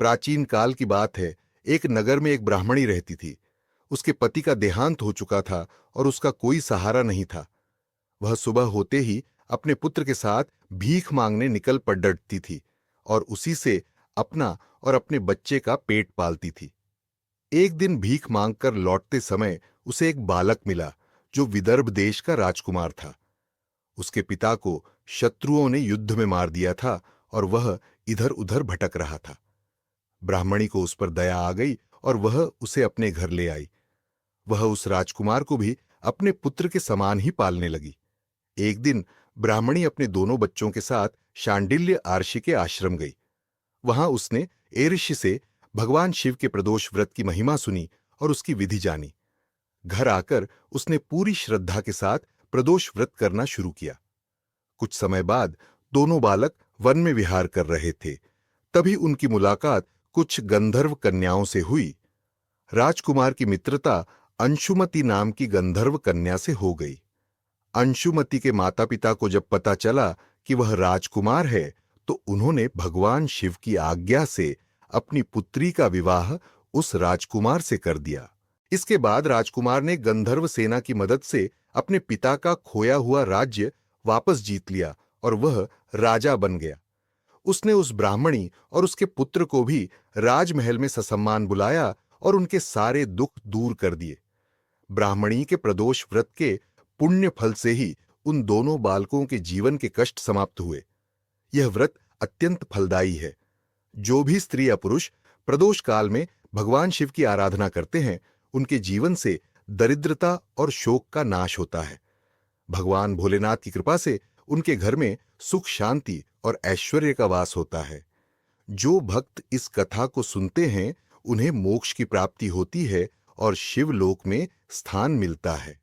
प्राचीन काल की बात है। एक नगर में एक ब्राह्मणी रहती थी। उसके पति का देहांत हो चुका था और उसका कोई सहारा नहीं था। वह सुबह होते ही अपने पुत्र के साथ भीख मांगने निकल पड़ती थी और उसी से अपना और अपने बच्चे का पेट पालती थी। एक दिन भीख मांगकर लौटते समय उसे एक बालक मिला जो विदर्भ देश का राजकुमार था। उसके पिता को शत्रुओं ने युद्ध में मार दिया था और वह इधर उधर भटक रहा था। ब्राह्मणी को उस पर दया आ गई और वह उसे अपने घर ले आई। वह उस राजकुमार को भी अपने पुत्र के समान ही पालने लगी। एक दिन ब्राह्मणी अपने दोनों बच्चों के साथ शांडिल्य आर्षि के आश्रम गई। वहां उसने एऋषि से भगवान शिव के प्रदोष व्रत की महिमा सुनी और उसकी विधि जानी। घर आकर उसने पूरी श्रद्धा के साथ प्रदोष व्रत करना शुरू किया। कुछ समय बाद दोनों बालक वन में विहार कर रहे थे। तभी उनकी मुलाकात कुछ गंधर्व कन्याओं से हुई। राजकुमार की मित्रता अंशुमति नाम की गंधर्व कन्या से हो गई। अंशुमति के माता पिता को जब पता चला कि वह राजकुमार है तो उन्होंने भगवान शिव की आज्ञा से अपनी पुत्री का विवाह उस राजकुमार से कर दिया। इसके बाद राजकुमार ने गंधर्व सेना की मदद से अपने पिता का खोया हुआ राज्य वापस जीत लिया और वह राजा बन गया। उसने उस ब्राह्मणी और उसके पुत्र को भी राजमहल में ससम्मान बुलाया और उनके सारे दुख दूर कर दिए। ब्राह्मणी के प्रदोष व्रत के पुण्य फल से ही उन दोनों बालकों के जीवन के कष्ट समाप्त हुए। यह व्रत अत्यंत फलदायी है। जो भी स्त्री या पुरुष प्रदोष काल में भगवान शिव की आराधना करते हैं, उनके जीवन से दरिद्रता और शोक का नाश होता है। भगवान भोलेनाथ की कृपा से उनके घर में सुख, शांति और ऐश्वर्य का वास होता है। जो भक्त इस कथा को सुनते हैं, उन्हें मोक्ष की प्राप्ति होती है और शिवलोक में स्थान मिलता है।